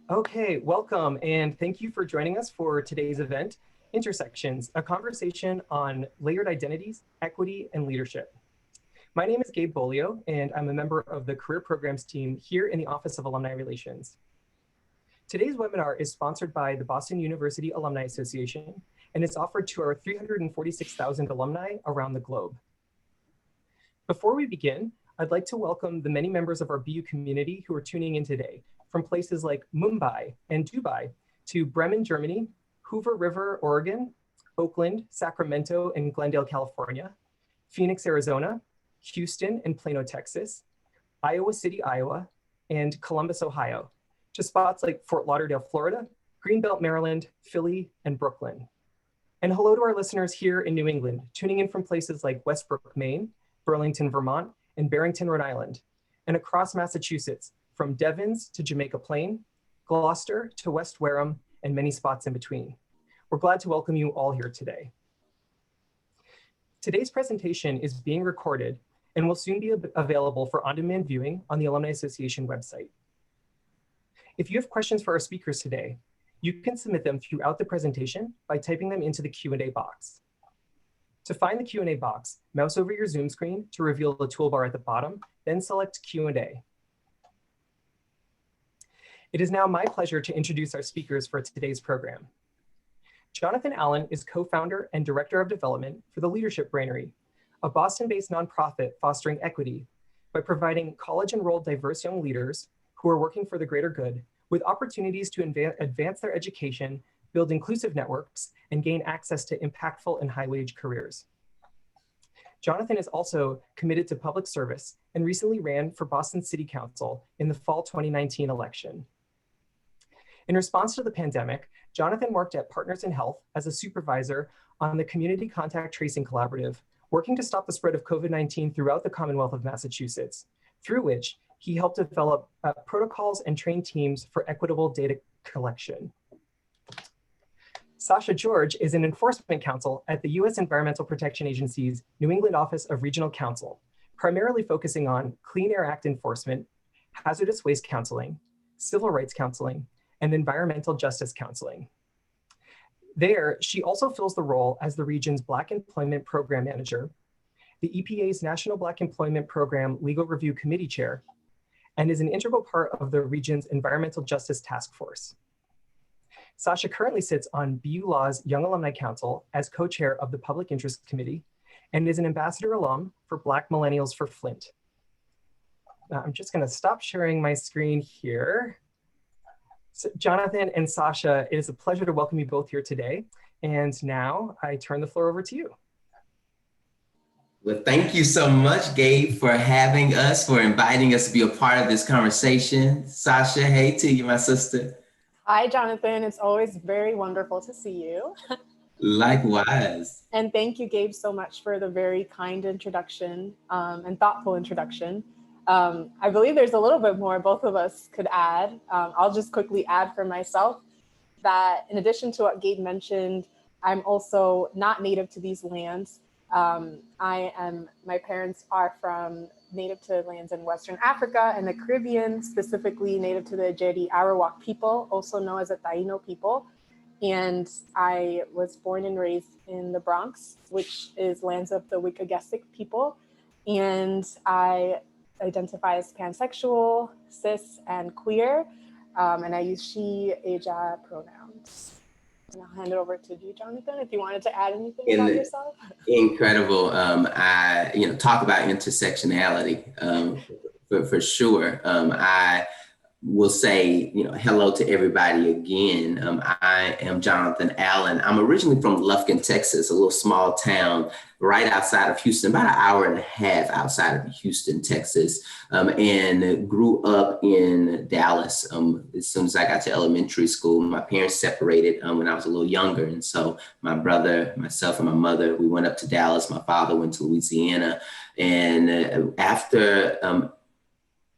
Okay, welcome, and thank you for joining us for today's event, Intersections, a conversation on layered identities, equity, and leadership. My name is Gabe Bolio, and I'm a member of the Career Programs team here in the Office of Alumni Relations. Today's webinar is sponsored by the Boston University Alumni Association, and it's offered to our 346,000 alumni around the globe. Before we begin, I'd like to welcome the many members of our BU community who are tuning in today, from places like Mumbai and Dubai to Bremen, Germany, Hoover River, Oregon, Oakland, Sacramento, and Glendale, California, Phoenix, Arizona, Houston and Plano, Texas, Iowa City, Iowa, and Columbus, Ohio, to spots like Fort Lauderdale, Florida, Greenbelt, Maryland, Philly, and Brooklyn. And hello to our listeners here in New England, tuning in from places like Westbrook, Maine, Burlington, Vermont, and Barrington, Rhode Island, and across Massachusetts, from Devons to Jamaica Plain, Gloucester to West Wareham, and many spots in between. We're glad to welcome you all here today. Today's presentation is being recorded and will soon be available for on-demand viewing on the Alumni Association website. If you have questions for our speakers today, you can submit them throughout the presentation by typing them into the Q&A box. To find the Q&A box, mouse over your Zoom screen to reveal the toolbar at the bottom, then select Q&A. It is now my pleasure to introduce our speakers for today's program. Jonathan Allen is co-founder and director of development for the Leadership Brainery, a Boston-based nonprofit fostering equity by providing college-enrolled diverse young leaders who are working for the greater good with opportunities to advance their education, build inclusive networks, and gain access to impactful and high-wage careers. Jonathan is also committed to public service and recently ran for Boston City Council in the fall 2019 election. In response to the pandemic, Jonathan worked at Partners in Health as a supervisor on the Community Contact Tracing Collaborative, working to stop the spread of COVID-19 throughout the Commonwealth of Massachusetts, through which he helped develop protocols and train teams for equitable data collection. Sasha George is an enforcement counsel at the U.S. Environmental Protection Agency's New England Office of Regional Counsel, primarily focusing on Clean Air Act enforcement, hazardous waste counseling, civil rights counseling, and environmental justice counseling. There, she also fills the role as the region's Black Employment Program Manager, the EPA's National Black Employment Program Legal Review Committee Chair, and is an integral part of the region's Environmental Justice Task Force. Sasha currently sits on BU Law's Young Alumni Council as co-chair of the Public Interest Committee and is an ambassador alum for Black Millennials for Flint. I'm just gonna stop sharing my screen here. So Jonathan and Sasha, it is a pleasure to welcome you both here today. And now I turn the floor over to you. Well, thank you so much, Gabe, for having us, for inviting us to be a part of this conversation. Sasha, hey to you, my sister. Hi, Jonathan. It's always very wonderful to see you. Likewise. And thank you, Gabe, so much for the very kind introduction and thoughtful introduction. I believe there's a little bit more both of us could add. I'll just quickly add for myself that in addition to what Gabe mentioned, I'm also not native to these lands. My parents are from native to lands in Western Africa and the Caribbean, specifically native to the Jedi Arawak people, also known as the Taino people. And I was born and raised in the Bronx, which is lands of the Wiccagestic people. And I identify as pansexual, cis, and queer. And I use she, ella pronouns. And I'll hand it over to you, Jonathan, if you wanted to add anything about yourself. Incredible. I talk about intersectionality for sure. I will say, hello to everybody again. I am Jonathan Allen. I'm originally from Lufkin, Texas, a little small town right outside of Houston, about an hour and a half outside of Houston, Texas, and grew up in Dallas. As soon as I got to elementary school, my parents separated when I was a little younger. And so my brother, myself, and my mother, we went up to Dallas. My father went to Louisiana. And after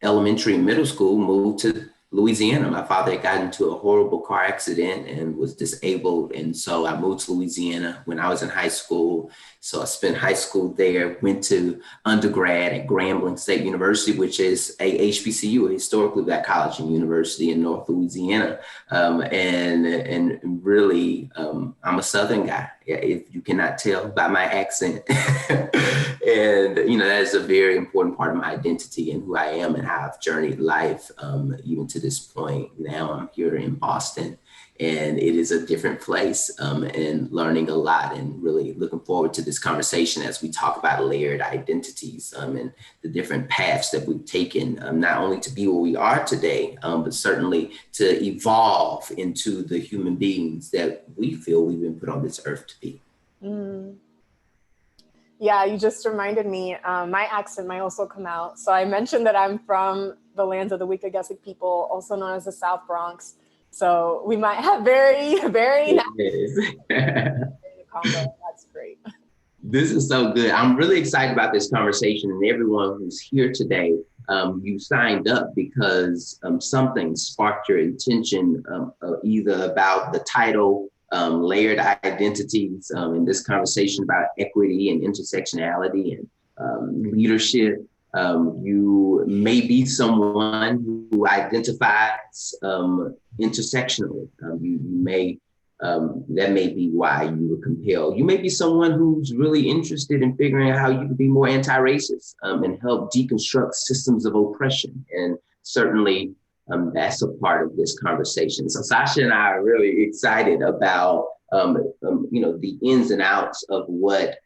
elementary and middle school, moved to Louisiana. My father had gotten into a horrible car accident and was disabled. And so I moved to Louisiana when I was in high school. So I spent high school there, went to undergrad at Grambling State University, which is a HBCU, a historically Black college and university in North Louisiana. And really, I'm a Southern guy, if you cannot tell by my accent. And, that is a very important part of my identity and who I am and how I've journeyed life, even to this point. Now I'm here in Boston, and it is a different place, and learning a lot, and really looking forward to this conversation as we talk about layered identities, and the different paths that we've taken, not only to be where we are today, but certainly to evolve into the human beings that we feel we've been put on this earth to be. Mm. Yeah, you just reminded me, my accent might also come out. So I mentioned that I'm from the lands of the Wickagesig people, also known as the South Bronx. So we might have very, very combo. That's great. This is so good. I'm really excited about this conversation, and everyone who's here today. You signed up because something sparked your attention, either about the title, layered identities, in this conversation about equity and intersectionality and leadership. You may be someone who identifies intersectionally. You may, that may be why you were compelled. You may be someone who's really interested in figuring out how you can be more anti-racist, and help deconstruct systems of oppression. And certainly, that's a part of this conversation. So Sasha and I are really excited about, the ins and outs of what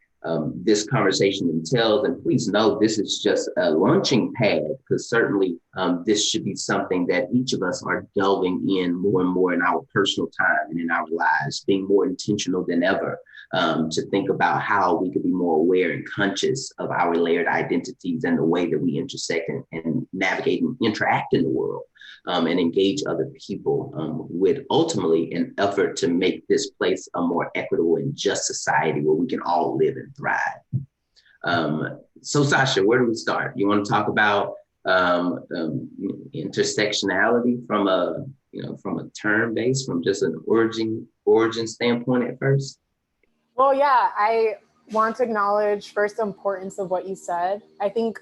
this conversation entails. And please know this is just a launching pad, because certainly this should be something that each of us are delving in more and more in our personal time and in our lives, being more intentional than ever, to think about how we could be more aware and conscious of our layered identities and the way that we intersect and navigate and interact in the world. And engage other people, with ultimately an effort to make this place a more equitable and just society where we can all live and thrive. So Sasha, where do we start? You want to talk about intersectionality from a term base, from just an origin standpoint at first? Well, yeah, I want to acknowledge first the importance of what you said. I think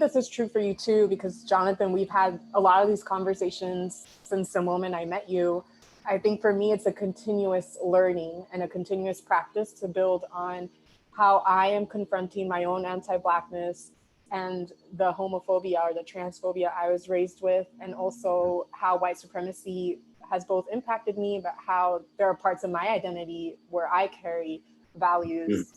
this is true for you too, because Jonathan, we've had a lot of these conversations since the moment I met you. I think for me, it's a continuous learning and a continuous practice to build on how I am confronting my own anti-Blackness and the homophobia or the transphobia I was raised with, and also how white supremacy has both impacted me, but how there are parts of my identity where I carry values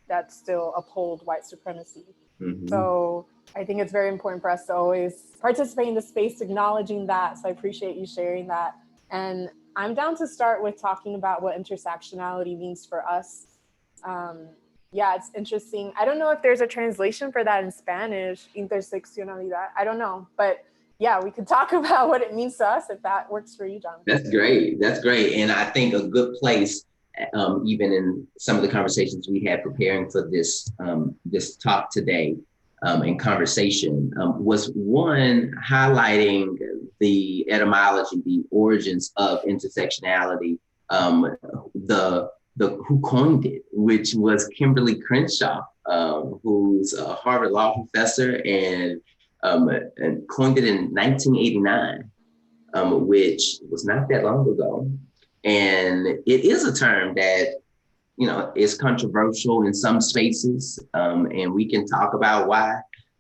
that still uphold white supremacy. Mm-hmm. So I think it's very important for us to always participate in the space, acknowledging that. So I appreciate you sharing that. And I'm down to start with talking about what intersectionality means for us. Yeah, it's interesting. I don't know if there's a translation for that in Spanish, interseccionalidad. I don't know. But yeah, we could talk about what it means to us if that works for you, Jonathan. That's great. That's great. And I think a good place, even in some of the conversations we had preparing for this talk today, and conversation, was one highlighting the etymology, the origins of intersectionality, the who coined it, which was Kimberly Crenshaw, who's a Harvard law professor and coined it in 1989, which was not that long ago. And it is a term that, is controversial in some spaces, and we can talk about why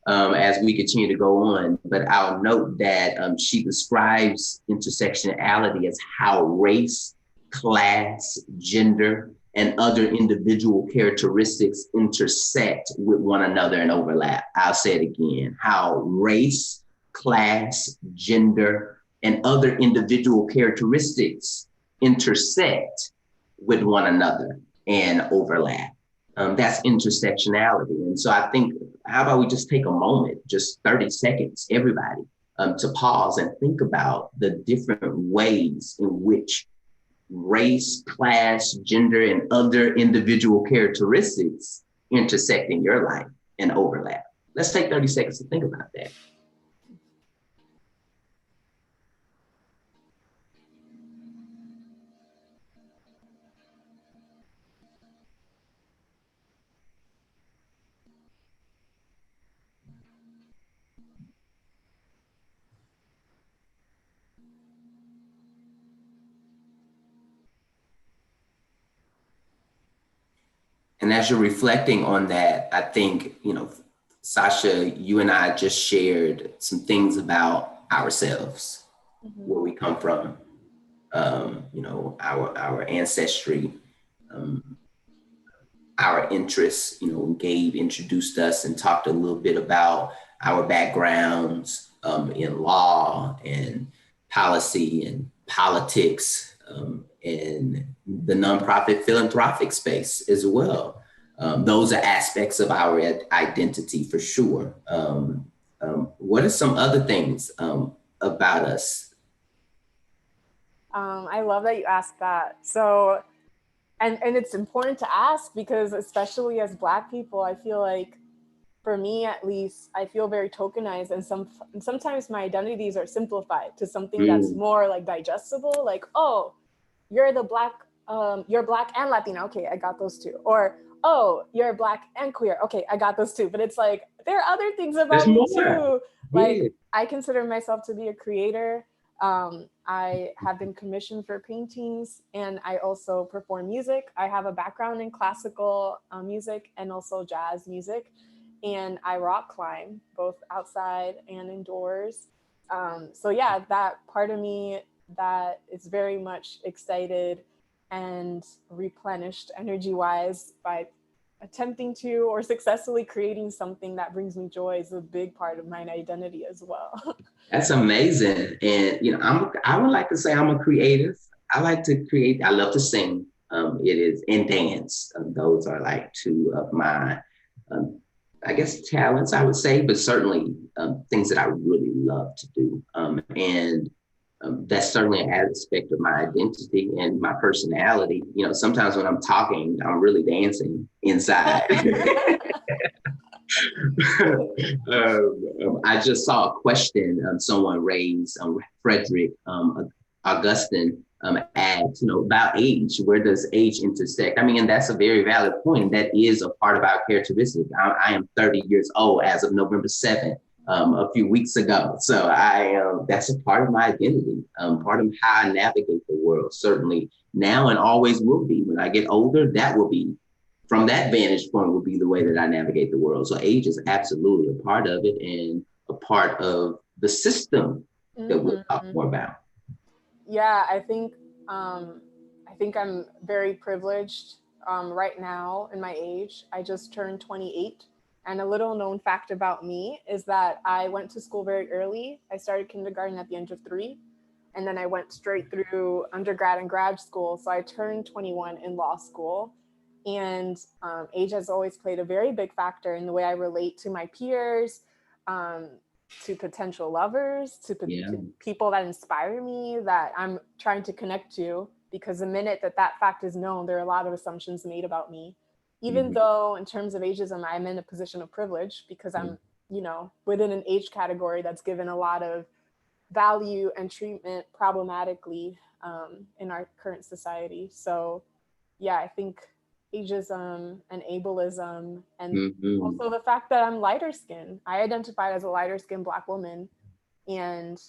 as we continue to go on. But I'll note that she describes intersectionality as how race, class, gender, and other individual characteristics intersect with one another and overlap. I'll say it again, how race, class, gender, and other individual characteristics intersect with one another and overlap. That's intersectionality. And so I think, how about we just take a moment, just 30 seconds, everybody, to pause and think about the different ways in which race, class, gender, and other individual characteristics intersect in your life and overlap. Let's take 30 seconds to think about that. And as you're reflecting on that, I think, Sasha, you and I just shared some things about ourselves, where we come from, our ancestry, our interests. Gabe introduced us and talked a little bit about our backgrounds in law and policy and politics, and the nonprofit philanthropic space as well. Those are aspects of our identity for sure. What are some other things about us? I love that you asked that. So, and it's important to ask because especially as Black people, I feel like, for me at least, I feel very tokenized, and sometimes my identities are simplified to something that's more like digestible, like, oh, you're Black and Latina, okay, I got those two. Or, oh, you're Black and queer, okay, I got those two. But it's like, there are other things about me too. Like, I consider myself to be a creator. I have been commissioned for paintings, and I also perform music. I have a background in classical music and also jazz music. And I rock climb both outside and indoors. So yeah, that part of me that is very much excited and replenished energy-wise by attempting to or successfully creating something that brings me joy is a big part of my identity as well. That's amazing. And, I would like to say I'm a creative. I like to create. I love to sing. It is and dance. Those are like two of my, I guess, talents, I would say, but certainly things that I really love to do. And that's certainly an aspect of my identity and my personality. Sometimes when I'm talking, I'm really dancing inside. I just saw a question someone raised, Frederick Augustine asked, about age. Where does age intersect? I mean, and that's a very valid point. That is a part of our characteristic. I am 30 years old as of November 7th, a few weeks ago. So that's a part of my identity, part of how I navigate the world, certainly now and always will be. When I get older, that will be, from that vantage point, will be the way that I navigate the world. So age is absolutely a part of it and a part of the system that we'll talk more about. Yeah, I think I'm very privileged right now in my age. I just turned 28. And a little known fact about me is that I went to school very early. I started kindergarten at the age of 3. And then I went straight through undergrad and grad school. So I turned 21 in law school. And age has always played a very big factor in the way I relate to my peers, to potential lovers, to people that inspire me, that I'm trying to connect to. Because the minute that fact is known, there are a lot of assumptions made about me. Even though in terms of ageism, I'm in a position of privilege because I'm, within an age category that's given a lot of value and treatment problematically in our current society. So yeah, I think ageism and ableism, and also the fact that I'm lighter skinned. I identify as a lighter skinned Black woman. And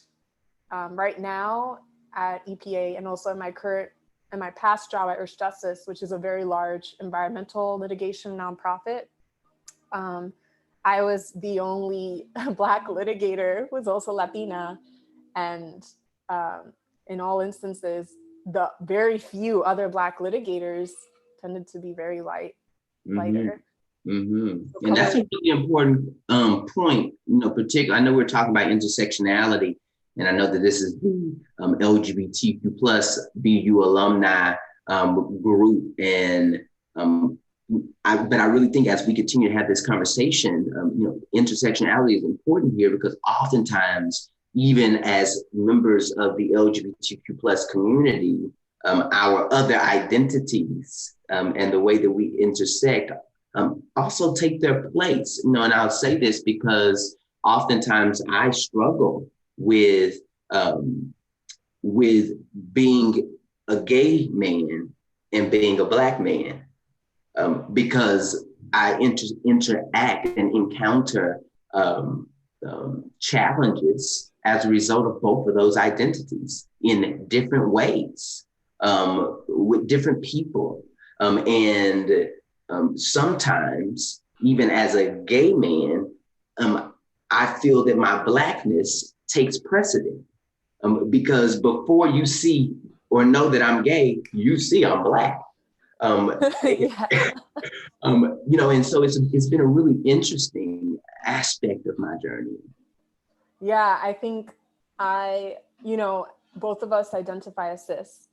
right now at EPA, and also in my past job at Earth Justice, which is a very large environmental litigation nonprofit, I was the only Black litigator who was also Latina. And in all instances, the very few other Black litigators tended to be very lighter. And that's a really important point, particularly, I know we're talking about intersectionality, and I know that this is the LGBTQ plus BU alumni group. And but I really think as we continue to have this conversation, intersectionality is important here, because oftentimes, even as members of the LGBTQ plus community, our other identities and the way that we intersect also take their place. And I'll say this because oftentimes I struggle with being a gay man and being a Black man, because I interact and encounter challenges as a result of both of those identities in different ways, with different people. And sometimes, even as a gay man, I feel that my Blackness takes precedent. Because before you see or know that I'm gay, you see I'm Black. Yeah. And so it's been a really interesting aspect of my journey. Yeah, I think both of us identify as cis,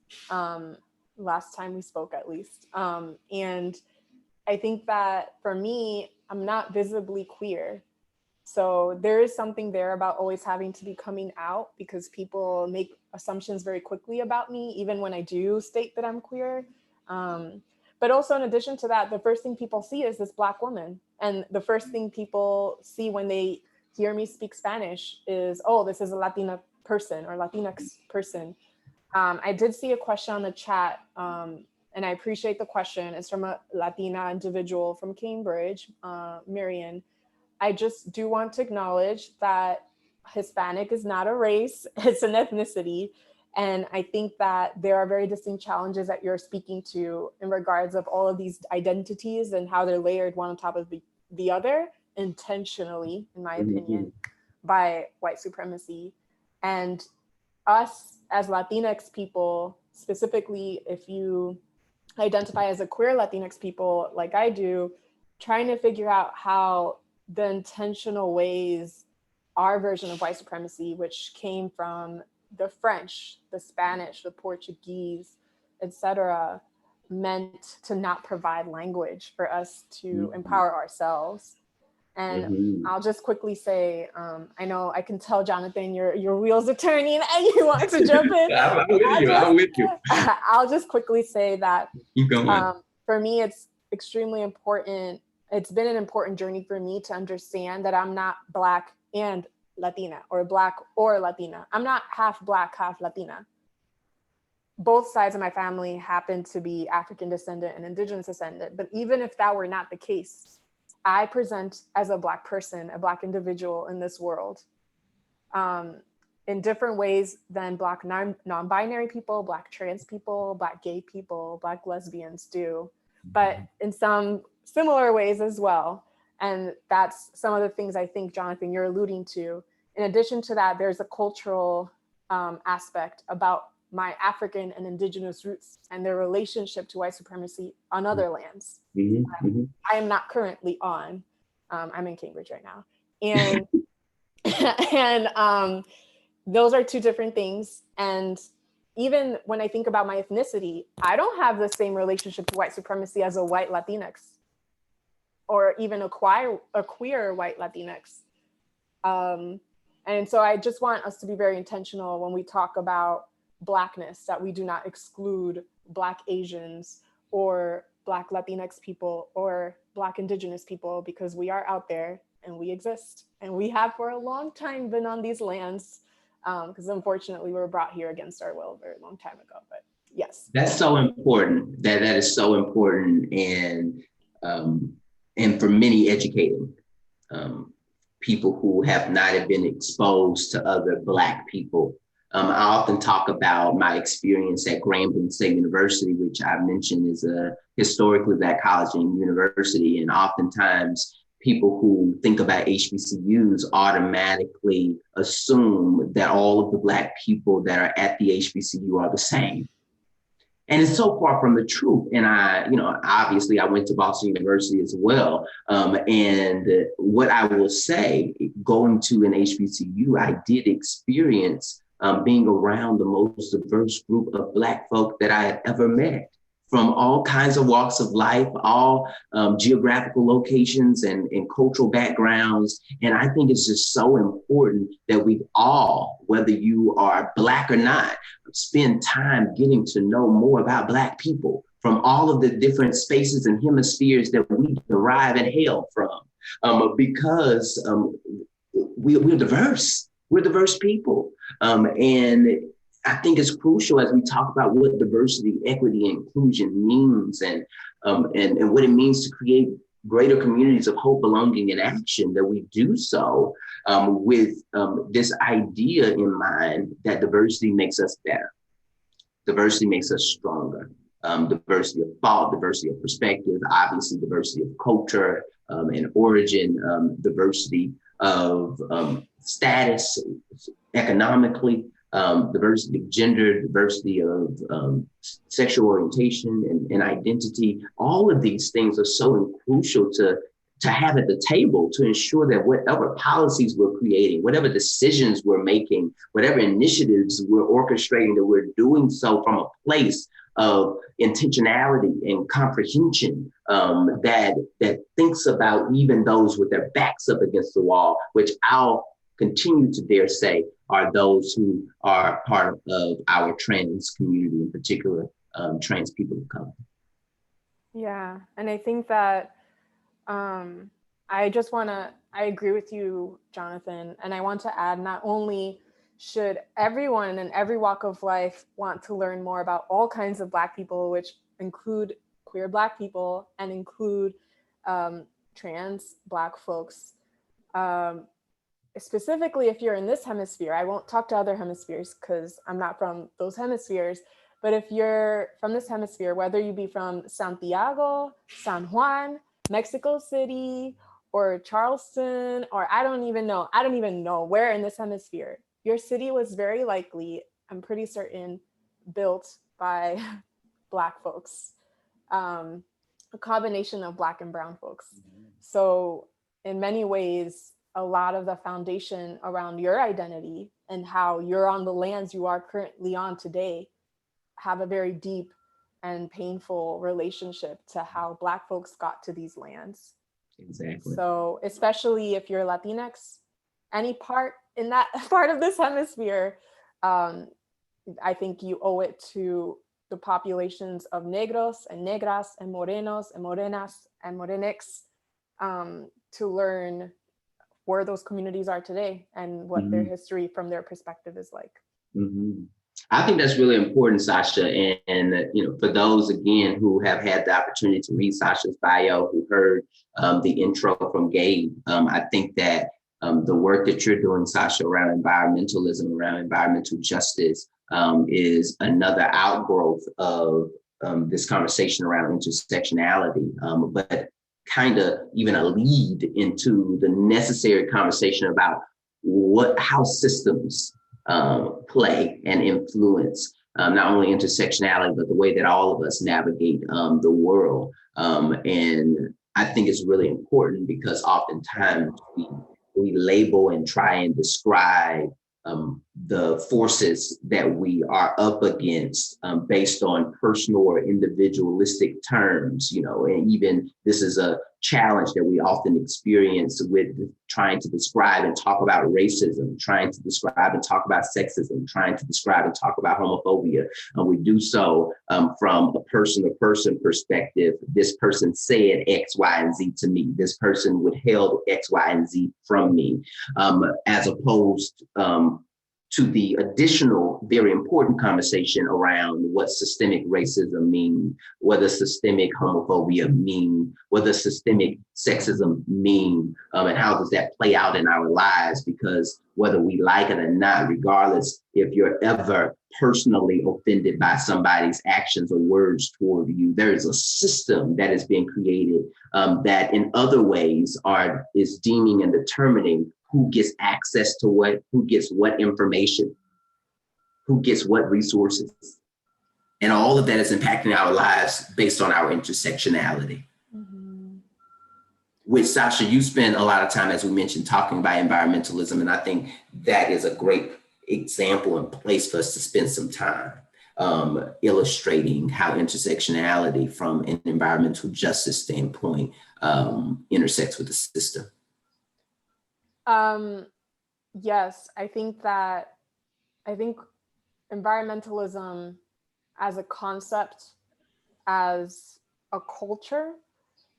last time we spoke at least. And I think that for me, I'm not visibly queer. So there is something there about always having to be coming out because people make assumptions very quickly about me, even when I do state that I'm queer. But also in addition to that, the first thing people see is this Black woman. And the first thing people see when they hear me speak Spanish is, oh, this is a Latina person or Latinx person. I did see a question on the chat, and I appreciate the question. It's from a Latina individual from Cambridge, Marion. I just do want to acknowledge that Hispanic is not a race, it's an ethnicity. And I think that there are very distinct challenges that you're speaking to in regards of all of these identities and how they're layered one on top of the other, intentionally, in my opinion, by white supremacy. And us as Latinx people, specifically if you identify as a queer Latinx people like I do, trying to figure out how the intentional ways our version of white supremacy, which came from the French, the Spanish, the Portuguese, etc., meant to not provide language for us to empower ourselves. And I'll just quickly say, I know I can tell, Jonathan, your wheels are turning and you want to jump in. I'm with you. I'll just quickly say that Keep going. for me, it's extremely important. It's been an important journey for me to understand that I'm not Black and Latina or Black or Latina. I'm not half Black, half Latina. Both sides of my family happen to be African descendant and Indigenous descendant. But even if that were not the case, I present as a Black person, a Black individual in this world, in different ways than Black non-binary people, Black trans people, Black gay people, Black lesbians do, but in some similar ways as well. And that's some of the things I think, Jonathan, you're alluding to. In addition to that, there's a cultural aspect about my African and Indigenous roots and their relationship to white supremacy on other lands. I am not currently on. I'm in Cambridge right now. And, and those are two different things. And even when I think about my ethnicity, I don't have the same relationship to white supremacy as a white Latinx or even a queer white Latinx. And so I just want us to be very intentional when we talk about Blackness, that we do not exclude Black Asians or Black Latinx people or Black Indigenous people, because we are out there and we exist. And we have for a long time been on these lands, because unfortunately we were brought here against our will a very long time ago. But yes. That's so important. That is so important. And for many educating people who have not been exposed to other Black people. I often talk about my experience at Grambling State University, which I mentioned is a historically Black college and university. And oftentimes people who think about HBCUs automatically assume that all of the Black people that are at the HBCU are the same. And it's so far from the truth. And obviously I went to Boston University as well. And what I will say, going to an HBCU, I did experience being around the most diverse group of Black folk that I had ever met, from all kinds of walks of life, all geographical locations and cultural backgrounds. And I think it's just so important that we all, whether you are Black or not, spend time getting to know more about Black people from all of the different spaces and hemispheres that we derive and hail from, because we're diverse. We're diverse people. And I think it's crucial as we talk about what diversity, equity, and inclusion means and what it means to create greater communities of hope, belonging, and action, that we do so with this idea in mind that diversity makes us better. Diversity makes us stronger. diversity of thought, diversity of perspective, obviously diversity of culture and origin, diversity of status economically, diversity of gender, diversity of sexual orientation and identity. All of these things are so crucial to have at the table to ensure that whatever policies we're creating, whatever decisions we're making, whatever initiatives we're orchestrating, that we're doing so from a place of intentionality and comprehension that thinks about even those with their backs up against the wall, which I'll continue to dare say are those who are part of our trans community, in particular, trans people of color. Yeah, and I think that I agree with you, Jonathan, and I want to add, not only should everyone in every walk of life want to learn more about all kinds of Black people, which include queer Black people and include trans Black folks. Specifically, if you're in this hemisphere, I won't talk to other hemispheres because I'm not from those hemispheres, but if you're from this hemisphere, whether you be from Santiago, San Juan, Mexico City, or Charleston, or I don't even know where in this hemisphere, your city was very likely, I'm pretty certain, built by Black folks, a combination of Black and brown folks. So in many ways, a lot of the foundation around your identity and how you're on the lands you are currently on today have a very deep and painful relationship to how Black folks got to these lands. Exactly. So especially if you're Latinx, any part in that part of this hemisphere, I think you owe it to the populations of negros and negras and morenos and morenas and morenix to learn where those communities are today and what their history from their perspective is like. I think that's really important, Sasha. And for those, again, who have had the opportunity to read Sasha's bio, who heard the intro from Gabe, I think that the work that you're doing, Sasha, around environmentalism, around environmental justice, is another outgrowth of this conversation around intersectionality, but kind of even a lead into the necessary conversation about how systems play and influence not only intersectionality, but the way that all of us navigate the world. And I think it's really important because oftentimes we label and try and describe the forces that we are up against based on personal or individualistic terms, and even this is a challenge that we often experience with trying to describe and talk about racism, trying to describe and talk about sexism, trying to describe and talk about homophobia. And we do so from a person-to-person perspective. This person said X, Y, and Z to me. This person withheld X, Y, and Z from me, as opposed to the additional, very important conversation around what systemic racism means, what does systemic homophobia mean, what does systemic sexism mean, and how does that play out in our lives? Because whether we like it or not, regardless if you're ever personally offended by somebody's actions or words toward you, there is a system that is being created that in other ways is deeming and determining who gets access to what, who gets what information, who gets what resources. And all of that is impacting our lives based on our intersectionality. Which, Sasha, you spend a lot of time, as we mentioned, talking about environmentalism. And I think that is a great example and place for us to spend some time illustrating how intersectionality from an environmental justice standpoint intersects with the system. Yes, I think environmentalism as a concept, as a culture,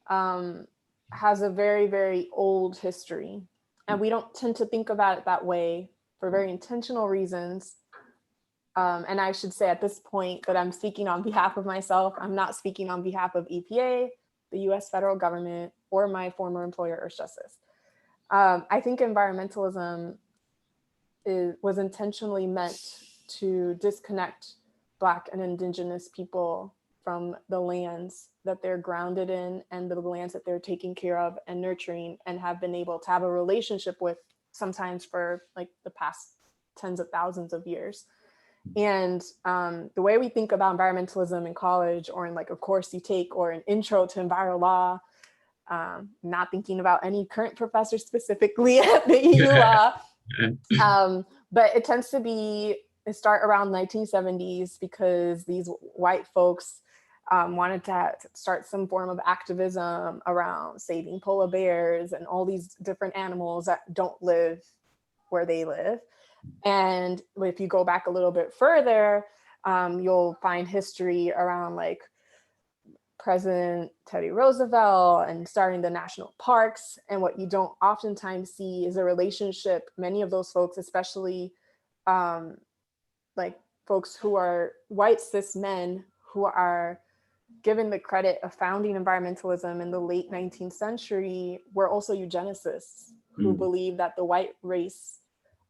has a very, very old history. And we don't tend to think about it that way for very intentional reasons. And I should say at this point that I'm speaking on behalf of myself. I'm not speaking on behalf of EPA, the US federal government, or my former employer, Earth Justice. I think environmentalism was intentionally meant to disconnect Black and Indigenous people from the lands that they're grounded in and the lands that they're taking care of and nurturing and have been able to have a relationship with, sometimes for like the past tens of thousands of years. And the way we think about environmentalism in college, or in like a course you take, or an intro to enviro law, not thinking about any current professor specifically at the EU law, but it tends to start around 1970s because these white folks wanted to start some form of activism around saving polar bears and all these different animals that don't live where they live. And if you go back a little bit further, you'll find history around like President Teddy Roosevelt and starting the national parks. And what you don't oftentimes see is a relationship. Many of those folks, especially like folks who are white cis men who are given the credit of founding environmentalism in the late 19th century, were also eugenicists who believed that the white race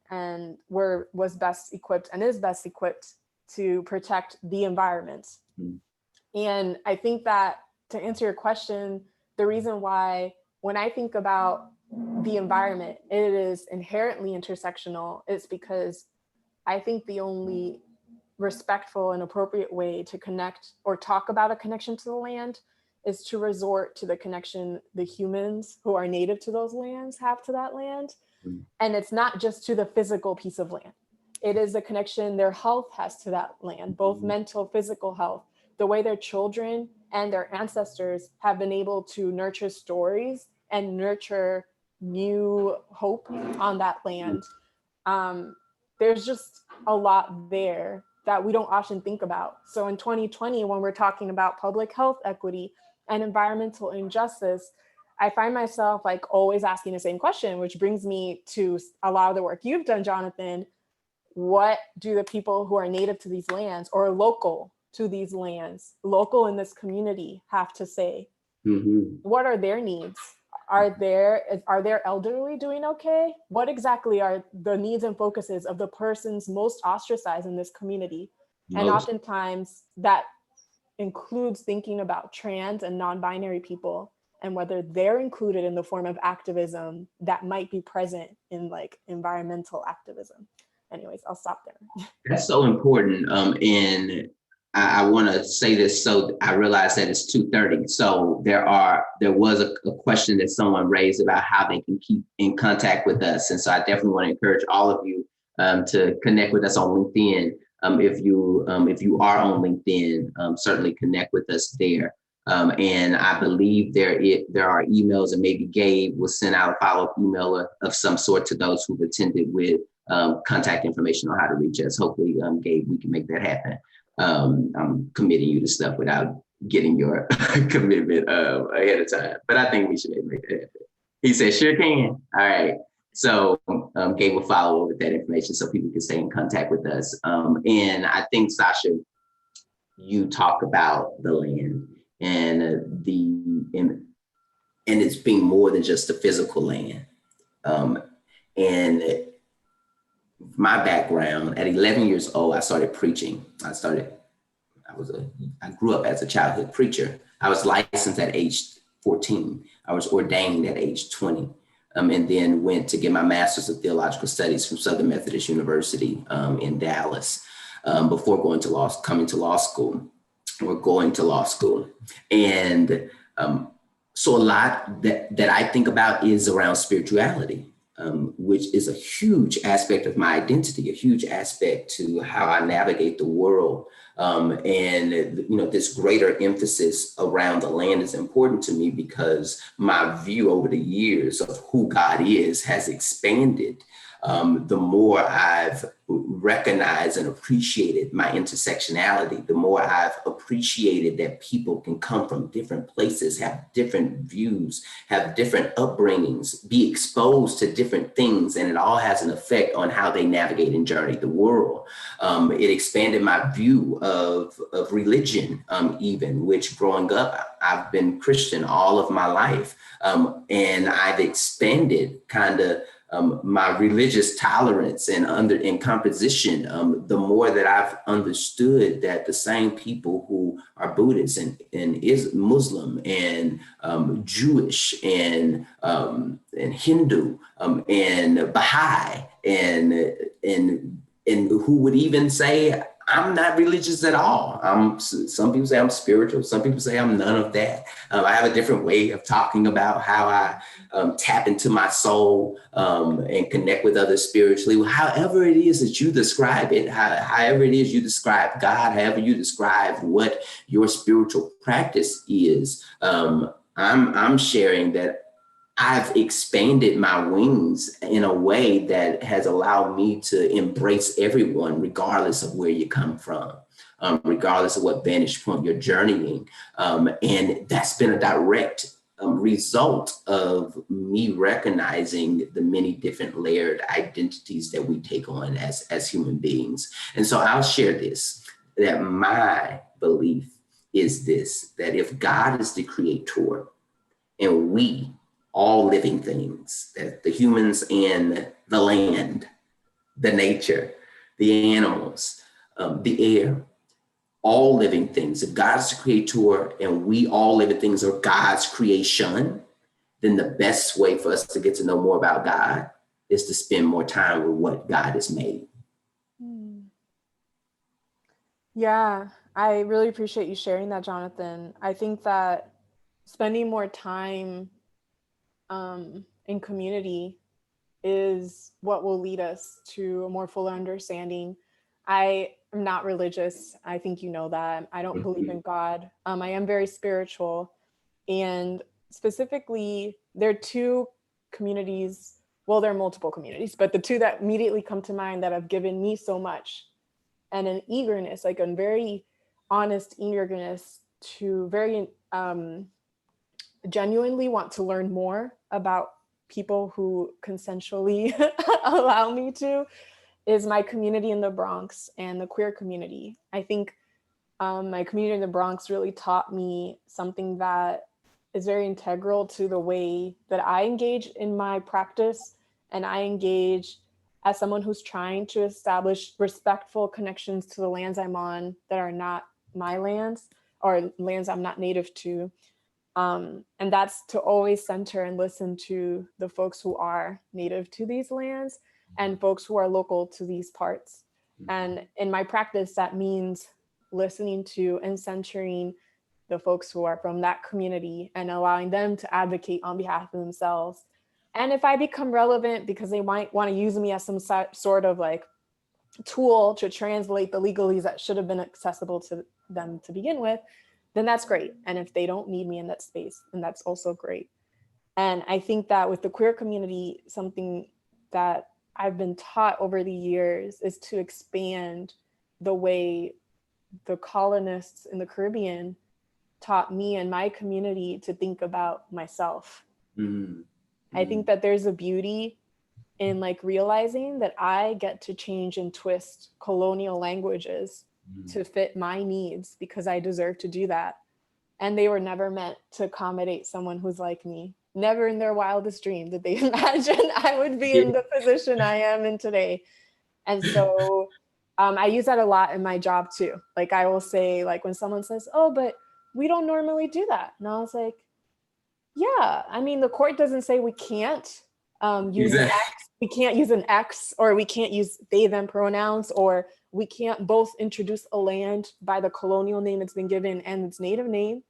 was best equipped and is best equipped to protect the environment. And I think that, to answer your question, the reason why when I think about the environment, it is inherently intersectional, is because I think the only respectful and appropriate way to connect or talk about a connection to the land is to resort to the connection the humans who are native to those lands have to that land. And it's not just to the physical piece of land. It is a connection their health has to that land, both mental, physical health, the way their children and their ancestors have been able to nurture stories and nurture new hope on that land. There's just a lot there that we don't often think about. So in 2020, when we're talking about public health equity and environmental injustice, I find myself like always asking the same question, which brings me to a lot of the work you've done, Jonathan. What do the people who are native to these lands or local to these lands, local in this community, have to say? What are their needs? Are their elderly doing okay? What exactly are the needs and focuses of the persons most ostracized in this community? And oftentimes that includes thinking about trans and non-binary people and whether they're included in the form of activism that might be present in like environmental activism. Anyways, I'll stop there. That's so important. And I want to say this, so I realize that it's 2:30. So there was a question that someone raised about how they can keep in contact with us. And so I definitely want to encourage all of you to connect with us on LinkedIn. If you are on LinkedIn, certainly connect with us there. And I believe there are emails, and maybe Gabe will send out a follow-up email of some sort to those who've attended with contact information on how to reach us. Hopefully, Gabe, we can make that happen. I'm committing you to stuff without getting your commitment ahead of time, but I think we should make that happen. He said, sure can. All right. So Gabe will follow up with that information so people can stay in contact with us. And I think, Sasha, you talk about the land and it's being more than just the physical land. And my background, at 11 years old, I started preaching. I grew up as a childhood preacher. I was licensed at age 14. I was ordained at age 20, and then went to get my master's of theological studies from Southern Methodist University in Dallas before coming to law school. And so a lot that I think about is around spirituality. Which is a huge aspect of my identity, a huge aspect to how I navigate the world. And this greater emphasis around the land is important to me because my view over the years of who God is has expanded. The more I've recognized and appreciated my intersectionality, the more I've appreciated that people can come from different places, have different views, have different upbringings, be exposed to different things, and it all has an effect on how they navigate and journey the world. It expanded my view of religion, even, which growing up, I've been Christian all of my life. And I've expanded kind of my religious tolerance and composition, the more that I've understood that the same people who are Buddhist and is Muslim and Jewish and Hindu and Baha'i and who would even say I'm not religious at all. Some people say I'm spiritual. Some people say I'm none of that. I have a different way of talking about how I tap into my soul and connect with others spiritually. However it is that you describe it, however it is you describe God, however you describe what your spiritual practice is, I'm sharing that I've expanded my wings in a way that has allowed me to embrace everyone, regardless of where you come from, regardless of what vantage point you're journeying. And that's been a direct result of me recognizing the many different layered identities that we take on as human beings. And so I'll share this, that my belief is this, that if God is the creator and we, all living things, that the humans and the land, the nature, the animals, the air, all living things, if God's the creator and we all living things are God's creation, then the best way for us to get to know more about God is to spend more time with what God has made. Yeah, I really appreciate you sharing that, Jonathan. I think that spending more time in community is what will lead us to a more full understanding. I am not religious. I think you know that. I don't believe in God. I am very spiritual. And specifically, there are two communities. Well, there are multiple communities, but the two that immediately come to mind that have given me so much and an eagerness, like a very honest eagerness to very genuinely want to learn more about people who consensually allow me to, is my community in the Bronx and the queer community. I think my community in the Bronx really taught me something that is very integral to the way that I engage in my practice, and I engage as someone who's trying to establish respectful connections to the lands I'm on that are not my lands or lands I'm not native to. And that's to always center and listen to the folks who are native to these lands and folks who are local to these parts. And in my practice, that means listening to and centering the folks who are from that community and allowing them to advocate on behalf of themselves. And if I become relevant because they might want to use me as some sort of like tool to translate the legalese that should have been accessible to them to begin with, then that's great. And if they don't need me in that space, then that's also great. And I think that with the queer community, something that I've been taught over the years is to expand the way the colonists in the Caribbean taught me and my community to think about myself. Mm-hmm. I think that there's a beauty in like realizing that I get to change and twist colonial languages to fit my needs because I deserve to do that. And they were never meant to accommodate someone who's like me. Never in their wildest dream did they imagine I would be in the position I am in today. And so I use that a lot in my job too. Like I will say, like when someone says, oh, but we don't normally do that. And I was like, yeah, I mean, the court doesn't say we can't use an X. We can't use an X, or we can't use they, them pronouns, or we can't both introduce a land by the colonial name it's been given and its native name.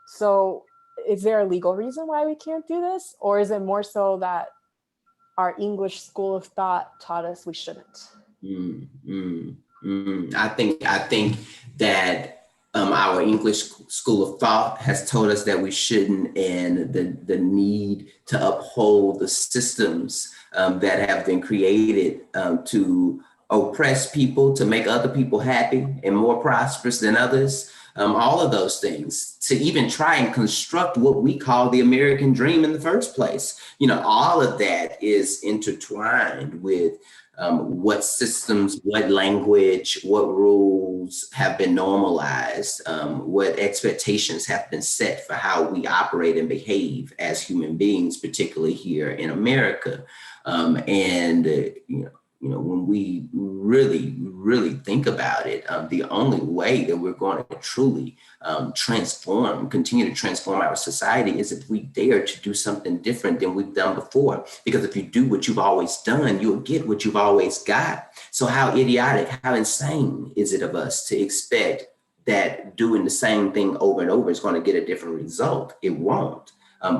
So is there a legal reason why we can't do this? Or is it more so that our English school of thought taught us we shouldn't? I think that our English school of thought has told us that we shouldn't, and the need to uphold the systems that have been created to oppress people, to make other people happy and more prosperous than others. All of those things, to even try and construct what we call the American dream in the first place. You know, all of that is intertwined with what systems, what language, what rules have been normalized, what expectations have been set for how we operate and behave as human beings, particularly here in America. When we really think about it, the only way that we're going to truly continue to transform our society is if we dare to do something different than we've done before. Because if you do what you've always done, you'll get what you've always got. So how idiotic, how insane is it of us to expect that doing the same thing over and over is going to get a different result? It won't.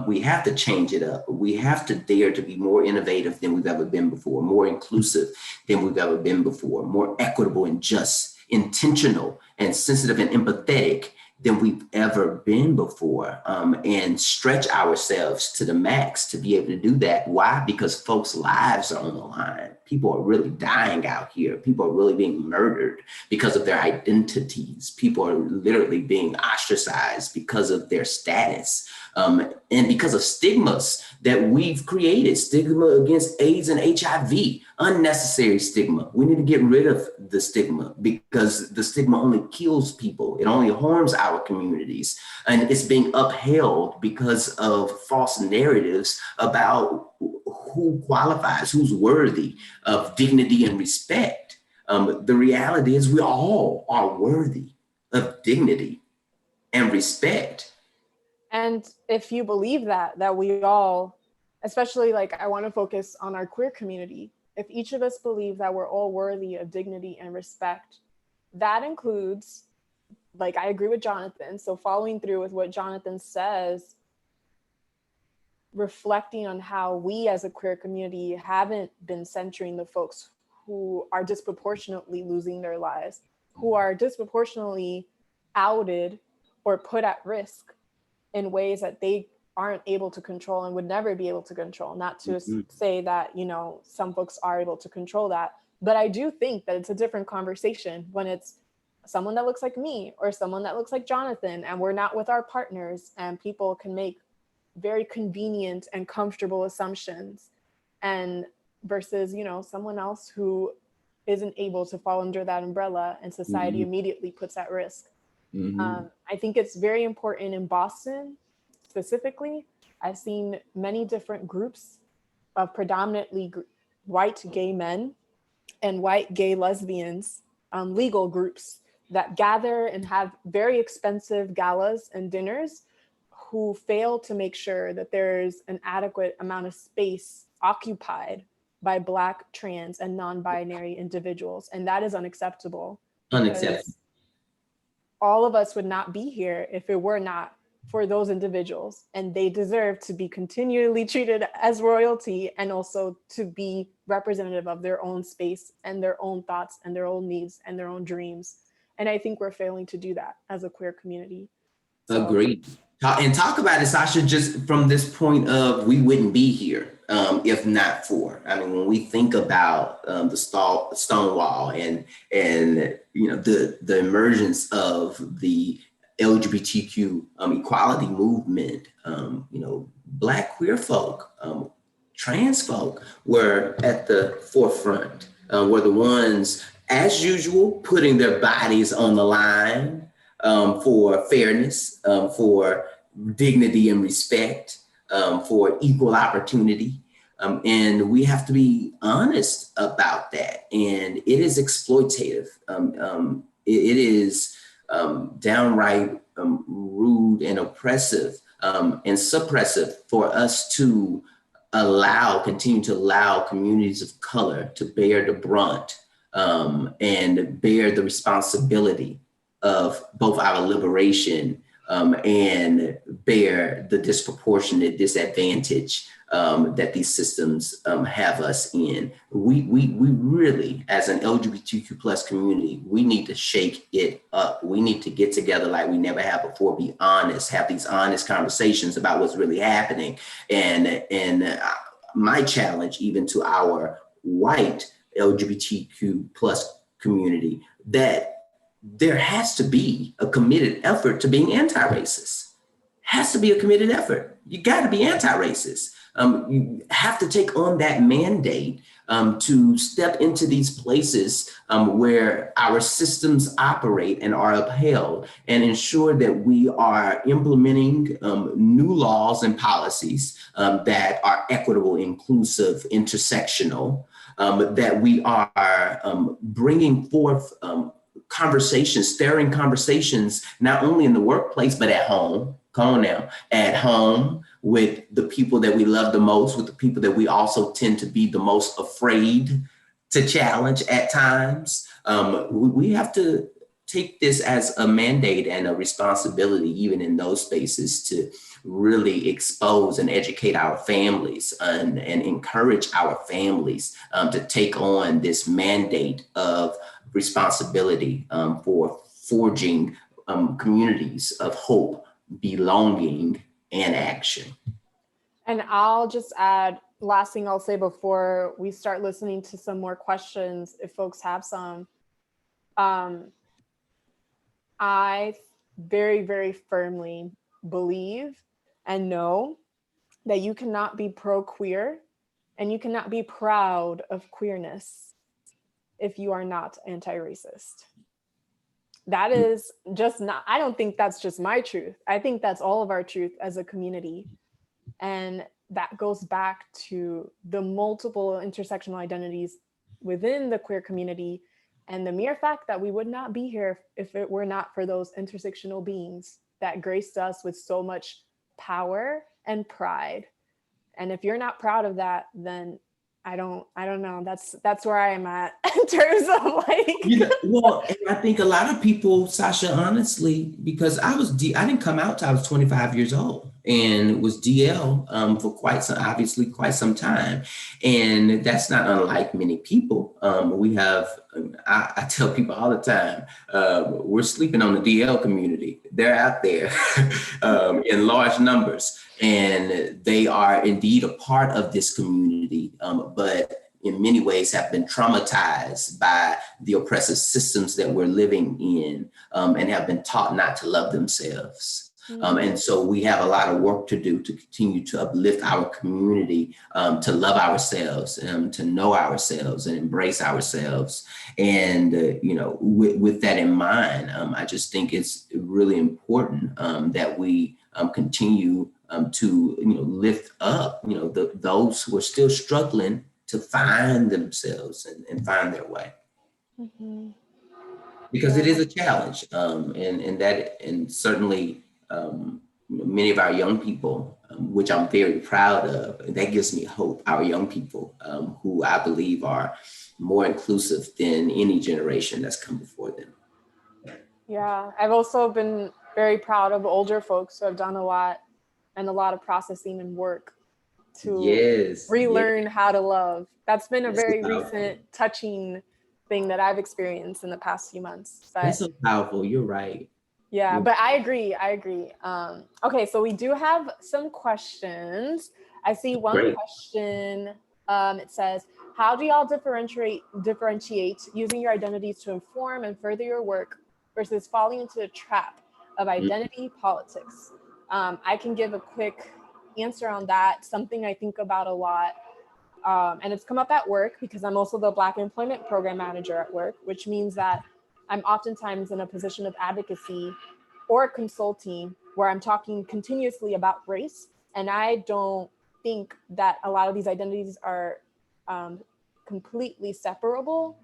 We have to change it up. We have to dare to be more innovative than we've ever been before, more inclusive than we've ever been before, more equitable and just, intentional and sensitive and empathetic than we've ever been before, and stretch ourselves to the max to be able to do that. Why? Because folks' lives are on the line. People are really dying out here. People are really being murdered because of their identities. People are literally being ostracized because of their status. And because of stigmas that we've created, stigma against AIDS and HIV, unnecessary stigma. We need to get rid of the stigma because the stigma only kills people. It only harms our communities. And it's being upheld because of false narratives about who qualifies, who's worthy of dignity and respect. The reality is we all are worthy of dignity and respect. And if you believe that we all, especially like I want to focus on our queer community, if each of us believe that we're all worthy of dignity and respect, that includes, like, I agree with Jonathan. So following through with what Jonathan says, reflecting on how we as a queer community haven't been centering the folks who are disproportionately losing their lives, who are disproportionately outed or put at risk in ways that they aren't able to control and would never be able to control. Not to say that, you know, some folks are able to control that, but I do think that it's a different conversation when it's someone that looks like me or someone that looks like Jonathan, and we're not with our partners, and people can make very convenient and comfortable assumptions, and versus, you know, someone else who isn't able to fall under that umbrella and society immediately puts at risk. I think it's very important in Boston specifically. I've seen many different groups of predominantly white gay men and white gay lesbians, legal groups that gather and have very expensive galas and dinners, who fail to make sure that there's an adequate amount of space occupied by Black, trans, and non-binary individuals. And that is unacceptable. Unacceptable. All of us would not be here if it were not for those individuals, and they deserve to be continually treated as royalty, and also to be representative of their own space and their own thoughts and their own needs and their own dreams. And I think we're failing to do that as a queer community. So, agreed. And talk about it, Sasha, just from this point of we wouldn't be here if not for. I mean, when we think about the Stonewall and you know the emergence of the LGBTQ equality movement, you know, Black queer folk, trans folk were at the forefront, were the ones, as usual, putting their bodies on the line for fairness, for dignity and respect, for equal opportunity. And we have to be honest about that. And it is exploitative. It is downright rude and oppressive and suppressive for us to continue to allow communities of color to bear the brunt and bear the responsibility of both our liberation and bear the disproportionate disadvantage that these systems have us in. We really, as an LGBTQ plus community, we need to shake it up. We need to get together like we never have before, be honest, have these honest conversations about what's really happening. And my challenge even to our white LGBTQ plus community, that there has to be a committed effort to being anti-racist. Has to be a committed effort. You got to be anti-racist. you have to take on that mandate to step into these places where our systems operate and are upheld, and ensure that we are implementing new laws and policies that are equitable, inclusive, intersectional, that we are bringing forth conversations, stirring conversations, not only in the workplace, but at home. Come on now, at home with the people that we love the most, with the people that we also tend to be the most afraid to challenge at times. We have to take this as a mandate and a responsibility, even in those spaces, to really expose and educate our families and encourage our families to take on this mandate of responsibility for forging communities of hope, belonging, and action. And I'll just add, last thing I'll say before we start listening to some more questions, if folks have some. I very, very firmly believe and know that you cannot be pro-queer and you cannot be proud of queerness if you are not anti-racist. That is just not, I don't think that's just my truth. I think that's all of our truth as a community. And that goes back to the multiple intersectional identities within the queer community, and the mere fact that we would not be here if it were not for those intersectional beings that graced us with so much power and pride. And if you're not proud of that, then I don't know. That's where I am at in terms of like. Well, and I think a lot of people, Sasha, honestly, because I didn't come out till I was 25 years old, and was DL for quite some time. And that's not unlike many people. We have, I tell people all the time, we're sleeping on the DL community. They're out there in large numbers, and they are indeed a part of this community, but in many ways have been traumatized by the oppressive systems that we're living in, and have been taught not to love themselves. And so we have a lot of work to do to continue to uplift our community, to love ourselves, to know ourselves and embrace ourselves. And, with that in mind, I just think it's really important that we continue to, lift up, those who are still struggling to find themselves and find their way. Mm-hmm. Because it is a challenge, and certainly many of our young people, which I'm very proud of, that gives me hope. Our young people, who I believe are more inclusive than any generation that's come before them. Yeah, I've also been very proud of older folks who have done a lot of processing and work to relearn how to love. That's been a very recent, touching thing that I've experienced in the past few months. But that's so powerful. You're right. Yeah, but I agree. Okay, so we do have some questions. I see one question. It says, how do y'all differentiate using your identities to inform and further your work versus falling into the trap of identity politics? I can give a quick answer on that. Something I think about a lot. And it's come up at work because I'm also the Black Employment Program Manager at work, which means that I'm oftentimes in a position of advocacy or consulting where I'm talking continuously about race. And I don't think that a lot of these identities are completely separable.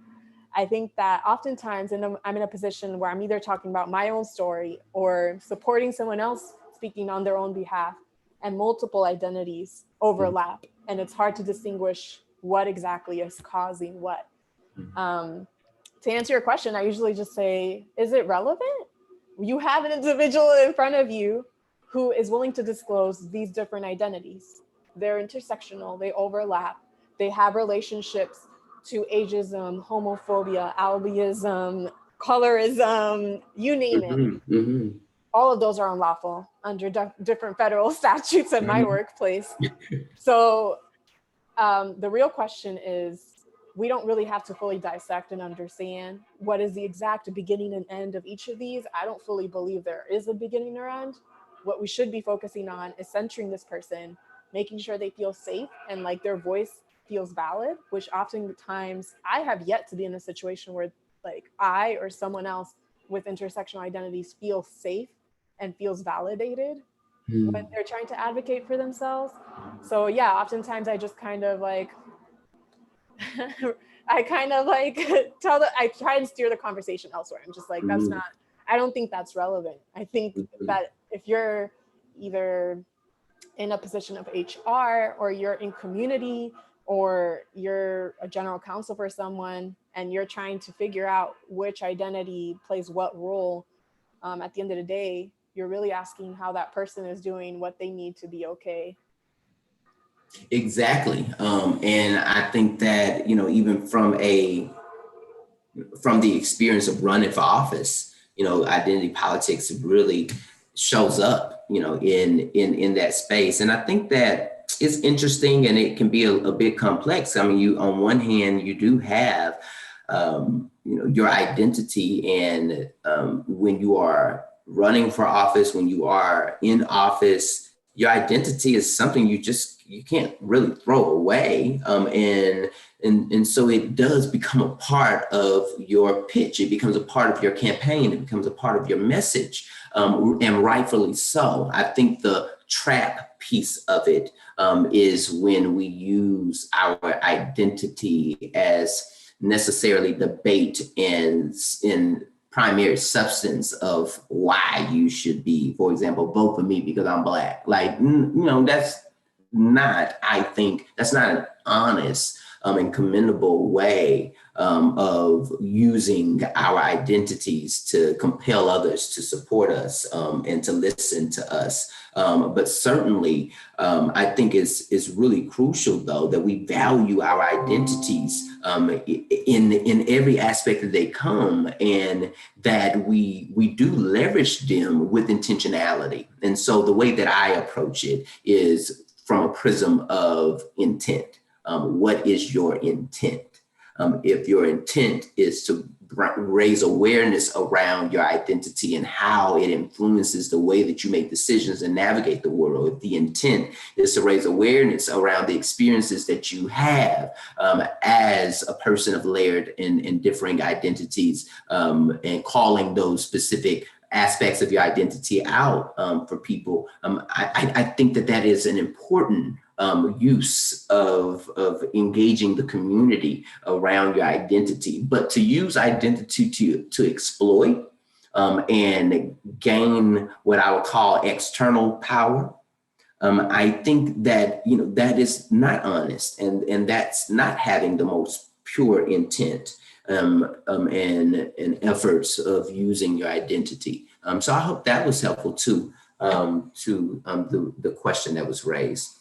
I think that oftentimes I'm in a position where I'm either talking about my own story or supporting someone else speaking on their own behalf, and multiple identities overlap. And it's hard to distinguish what exactly is causing what. To answer your question, I usually just say, is it relevant? You have an individual in front of you who is willing to disclose these different identities. They're intersectional, they overlap, they have relationships to ageism, homophobia, albinism, colorism, you name it. All of those are unlawful under different federal statutes at my workplace. So the real question is, we don't really have to fully dissect and understand what is the exact beginning and end of each of these. I don't fully believe there is a beginning or end. What we should be focusing on is centering this person making sure they feel safe and like their voice feels valid, which oftentimes I have yet to be in a situation where like I or someone else with intersectional identities feels safe and feels validated when they're trying to advocate for themselves. So yeah, oftentimes I just kind of like I kind of like I try and steer the conversation elsewhere. I'm just like, that's not, I don't think that's relevant. I think that if you're either in a position of HR or you're in community or you're a general counsel for someone and you're trying to figure out which identity plays what role, at the end of the day, you're really asking how that person is doing, what they need to be okay. Exactly. And I think that, even from the experience of running for office, identity politics really shows up, in that space. And I think that it's interesting and it can be a bit complex. I mean, you, on one hand, you do have, your identity, and when you are running for office, when you are in office, your identity is something you can't really throw away. And so it does become a part of your pitch. It becomes a part of your campaign. It becomes a part of your message, and rightfully so. I think the trap piece of it is when we use our identity as necessarily the bait and in primary substance of why you should be, for example, vote for me because I'm Black. Like, that's not, I think, that's not an honest and commendable way of using our identities to compel others to support us and to listen to us. But certainly, I think it's really crucial, though, that we value our identities in every aspect that they come, and that we do leverage them with intentionality. And so the way that I approach it is from a prism of intent. What is your intent? If your intent is to raise awareness around your identity and how it influences the way that you make decisions and navigate the world, if the intent is to raise awareness around the experiences that you have as a person of layered and differing identities, and calling those specific aspects of your identity out for people, I think that is an important use of engaging the community around your identity. But to use identity to exploit and gain what I would call external power, I think that that is not honest, and that's not having the most pure intent and efforts of using your identity. So I hope that was helpful too, to the question that was raised.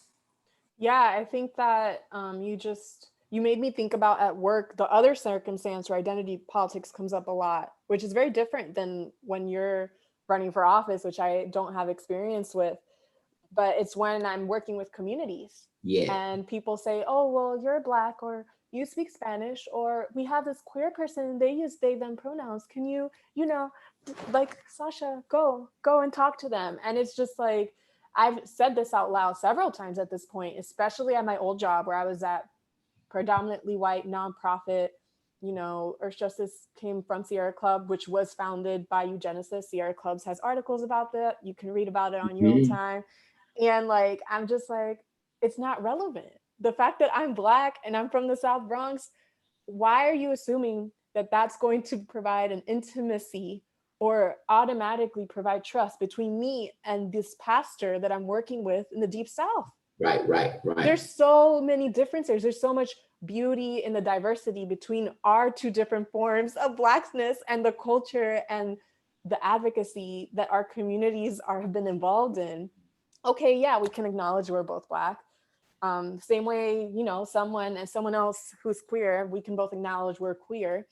Yeah, I think that you made me think about at work, the other circumstance where identity politics comes up a lot, which is very different than when you're running for office, which I don't have experience with, but it's when I'm working with communities. Yeah. And people say, oh, well, you're Black, or you speak Spanish, or we have this queer person, they use they, them pronouns. Can you, like, Sasha, go and talk to them. And it's just like, I've said this out loud several times at this point, especially at my old job where I was at predominantly white nonprofit. Earth Justice came from Sierra Club, which was founded by eugenicists. Sierra Clubs has articles about that. You can read about it on your own time. And like, I'm just like, it's not relevant. The fact that I'm Black and I'm from the South Bronx, why are you assuming that that's going to provide an intimacy or automatically provide trust between me and this pastor that I'm working with in the Deep South? Right. There's so many differences. There's so much beauty in the diversity between our two different forms of Blackness and the culture and the advocacy that our communities have been involved in. Okay, yeah, we can acknowledge we're both Black. Same way, someone else who's queer, we can both acknowledge we're queer.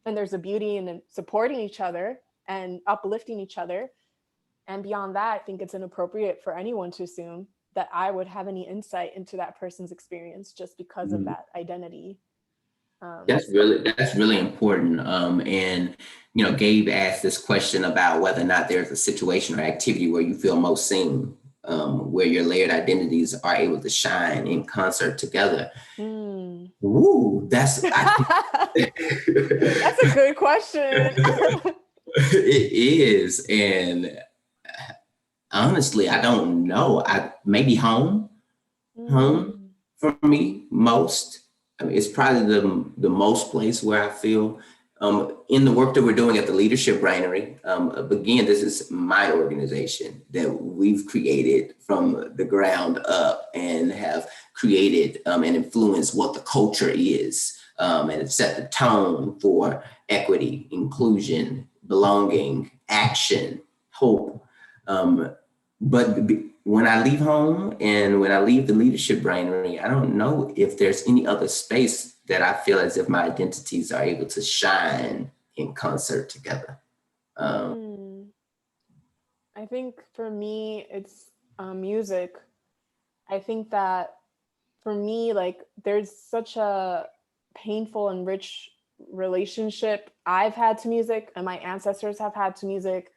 And there's a beauty in supporting each other and uplifting each other. And beyond that, I think it's inappropriate for anyone to assume that I would have any insight into that person's experience just because of that identity. That's really important. And Gabe asked this question about whether or not there's a situation or activity where you feel most seen. where your layered identities are able to shine in concert together. Mm. Woo, that's That's a good question. it is. And honestly, I don't know. Maybe home Mm. for me most. I mean, it's probably the most place where I feel in the work that we're doing at the Leadership Brainery. Again, this is my organization that we've created from the ground up and have created and influenced what the culture is, and it set the tone for equity, inclusion, belonging, action, hope. But when I leave home and when I leave the Leadership Brainery, I don't know if there's any other space that I feel as if my identities are able to shine in concert together. I think for me, it's music. I think that for me, like, there's such a painful and rich relationship I've had to music and my ancestors have had to music.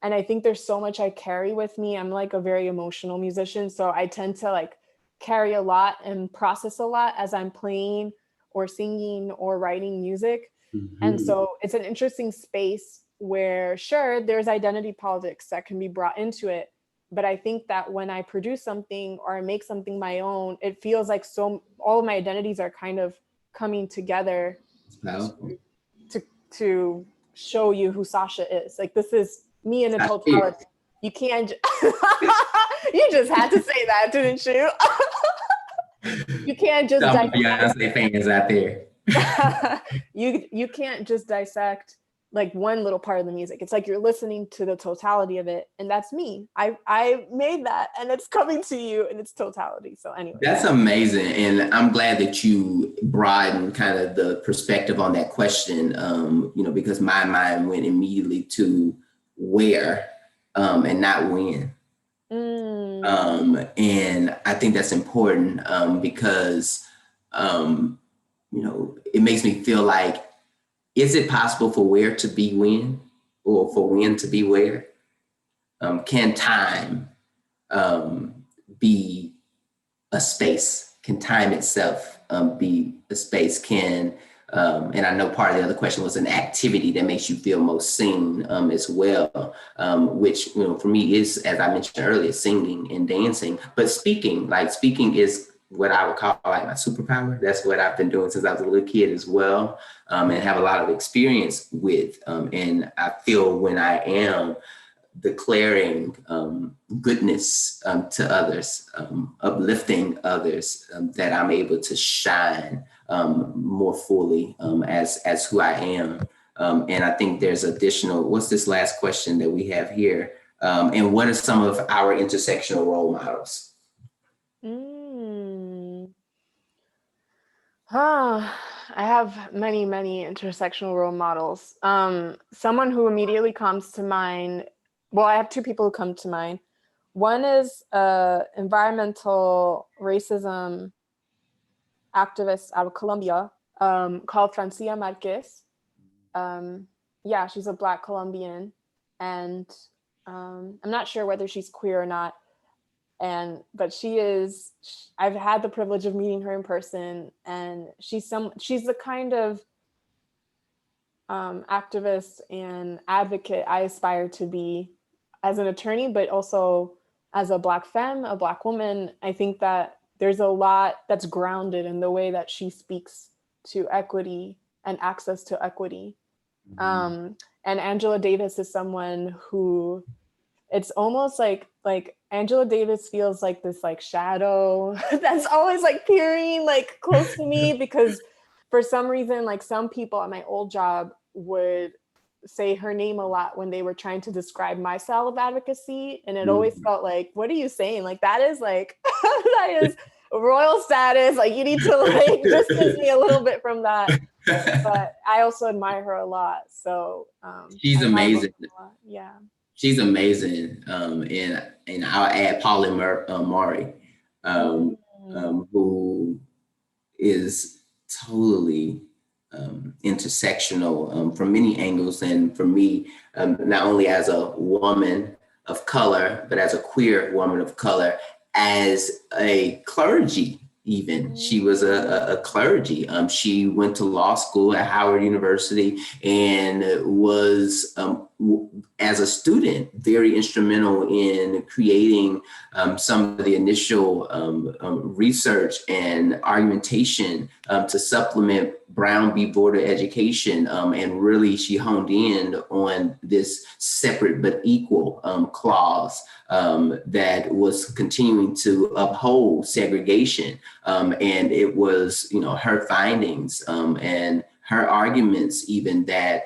And I think there's so much I carry with me. I'm like a very emotional musician. So I tend to like carry a lot and process a lot as I'm playing or singing or writing music. Mm-hmm. And so it's an interesting space where, sure, there's identity politics that can be brought into it. But I think that when I produce something or I make something my own, it feels like all of my identities are kind of coming together to show you who Sasha is. Like, this is me in a totality. You can't, you just had to say that, didn't you? You can't just Beyonce fans out there. you can't just dissect like one little part of the music. It's like you're listening to the totality of it, and that's me. I made that, and it's coming to you in its totality. So anyway, that's amazing, and I'm glad that you broadened kind of the perspective on that question. Because my mind went immediately to where, and not when. And I think that's important because it makes me feel like, is it possible for where to be when, or for when to be where? Can time be a space? Can time itself be a space? And I know part of the other question was an activity that makes you feel most seen as well, which, for me is, as I mentioned earlier, singing and dancing. But speaking is what I would call like my superpower. That's what I've been doing since I was a little kid as well, and have a lot of experience with. And I feel when I am declaring goodness to others, uplifting others, that I'm able to shine more fully as who I am. And I think there's additional, what's this last question that we have here? And what are some of our intersectional role models? I have many, many intersectional role models. Someone who immediately comes to mind, well, I have two people who come to mind. One is environmental racism activist out of Colombia, called Francia Marquez. She's a Black Colombian, and I'm not sure whether she's queer or not. But I've had the privilege of meeting her in person, and she's the kind of activist and advocate I aspire to be as an attorney, but also as a Black femme, a Black woman. I think that there's a lot that's grounded in the way that she speaks to equity and access to equity. And Angela Davis is someone who, it's almost like Angela Davis feels like this like shadow that's always like peering like close to me, because for some reason, like some people at my old job would say her name a lot when they were trying to describe my style of advocacy. And it always felt like, what are you saying? Like, that is like, that is royal status. Like, you need to like distance me a little bit from that. But I also admire her a lot. So she's amazing. Yeah. She's amazing, and I'll add Polly Murray, who is totally intersectional from many angles. And for me, not only as a woman, of color, but as a queer woman of color, as a clergy. Even she was a clergy. She went to law school at Howard University and was, as a student, very instrumental in creating some of the initial research and argumentation to supplement Brown v. Board of Education. And really, she honed in on this separate but equal clause that was continuing to uphold segregation. And it was, her findings and her arguments, even that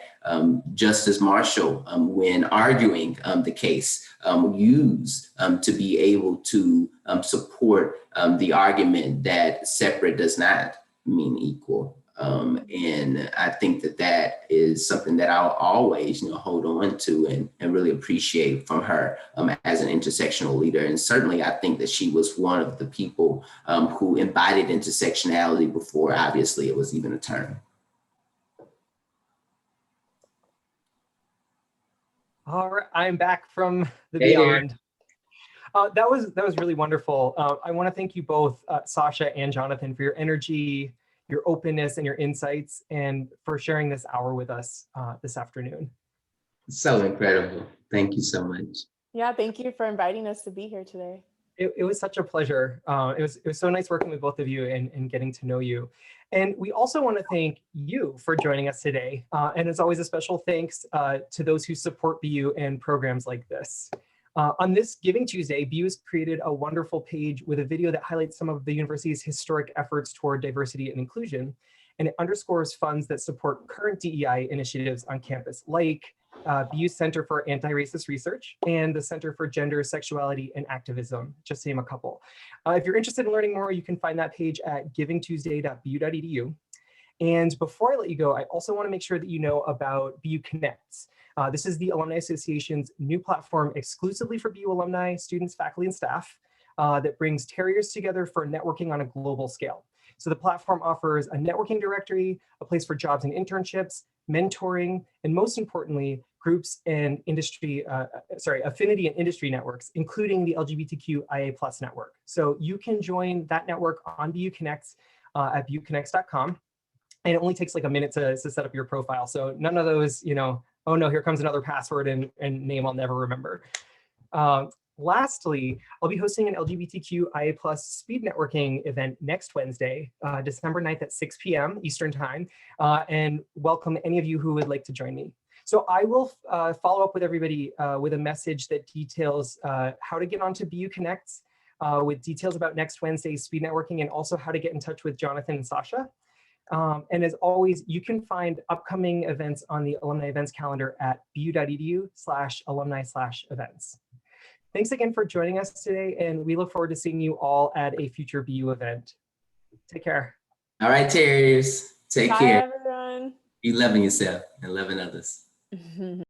Justice Marshall, when arguing the case, used to be able to support the argument that separate does not mean equal. And I think that is something that I'll always, hold on to and really appreciate from her as an intersectional leader. And certainly I think that she was one of the people who embodied intersectionality before, obviously, it was even a term. All right, I'm back from the beyond. That was really wonderful. I want to thank you both, Sasha and Jonathan, for your energy, your openness, and your insights, and for sharing this hour with us this afternoon. So incredible. Thank you so much. Yeah, thank you for inviting us to be here today. It was such a pleasure. It was so nice working with both of you and getting to know you. And we also want to thank you for joining us today. And as always, a special thanks to those who support BU and programs like this. On this Giving Tuesday, BU has created a wonderful page with a video that highlights some of the university's historic efforts toward diversity and inclusion. And it underscores funds that support current DEI initiatives on campus, like BU's Center for Anti-Racist Research and the Center for Gender, Sexuality, and Activism, just to name a couple. If you're interested in learning more, you can find that page at givingtuesday.bu.edu. And before I let you go, I also want to make sure that you know about BU Connects. This is the Alumni Association's new platform exclusively for BU alumni, students, faculty, and staff that brings Terriers together for networking on a global scale. So the platform offers a networking directory, a place for jobs and internships, mentoring, and most importantly, groups and industry, affinity and industry networks, including the LGBTQ+ network. So you can join that network on BU Connects at buconnects.com. And it only takes like a minute to set up your profile. So none of those, oh no, here comes another password and name I'll never remember. Lastly, I'll be hosting an LGBTQ+ speed networking event next Wednesday, December 9th at 6 p.m. Eastern time, and welcome any of you who would like to join me. So I will follow up with everybody with a message that details how to get onto BU Connects, with details about next Wednesday's speed networking, and also how to get in touch with Jonathan and Sasha. And as always, you can find upcoming events on the alumni events calendar at bu.edu/alumni/events. Thanks again for joining us today, and we look forward to seeing you all at a future BU event. Take care. All right, Terriers. Take care. Bye, everyone. Be loving yourself and loving others.